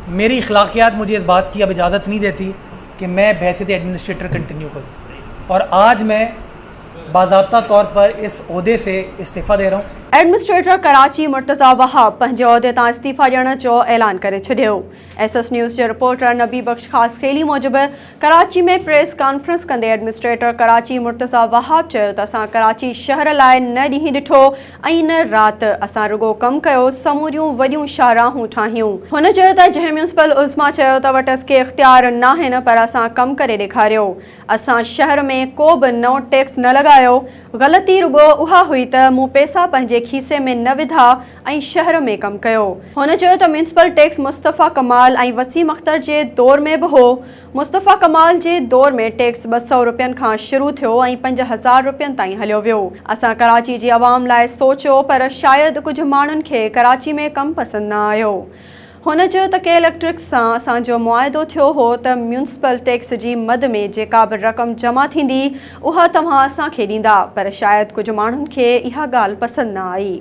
मेरी अखलाकियात मुझे इस बात की अब इजाज़त नहीं देती कि मैं बहैसियत एडमिनिस्ट्रेटर कंटिन्यू करूँ, और आज मैं बाज़ाब्ता तौर पर इस ओहदे से इस्तीफ़ा दे रहा हूँ। एडमिनिस्ट्रेटर कराची मुर्तज़ा वहाब पंहिंजे उहिदे तां इस्तीफ़ा ॾियण जो ऐलान करे छॾियो। SS न्यूज़ जे रिपोर्टर नबी बख्श ख़ास खेली मूजिबि कराची में प्रेस कॉन्फ्रेंस कंदे एडमिनिस्ट्रेटर कराची मुर्तज़ा वहाब चयो त असां कराची शहर लाइ न ॾींहुं ॾिठो ऐं न राति, असां रुगो कमु कयो, समूरियूं वॾियूं शाहराहूं ठाहियूं। हुन चयो त जंहिं म्यूनिसिपल उज़्मा चयो त वटि के इख़्तियार नाहिनि, पर असां कमु करे ॾेखारियो। असां शहर में को बि नओं टैक्स न लॻायो। ग़लती रुगो उहा हुई त मूं पैसा पंहिंजे खीसे में न विधा ऐं शहर में कमु कयो। हुन चयो त म्यूनिसिपल टैक्स मुस्तफ़ा कमाल ऐं वसीम अख्तर जे दौर में बि हो। मुस्तफ़ा कमाल जे दौर में टैक्स 200 रुपयनि खां शुरू थियो ऐं 5000 रुपयनि ताईं हलियो वियो। असां कराची जी आवाम लाइ सोचियो, पर शायदि कुझु माण्हुनि खे कराची में कमु पसंदि न आयो। हुन चयो त के इलेक्ट्रिक सां असांजो मुआइदो थियो हो त म्यूनिसिपल टैक्स जी मद में जेका बि रक़म जमा थींदी उहा तव्हां असांखे ॾींदा, पर शायदि कुझु माण्हुनि खे इहा ॻाल्हि पसंदि न आई।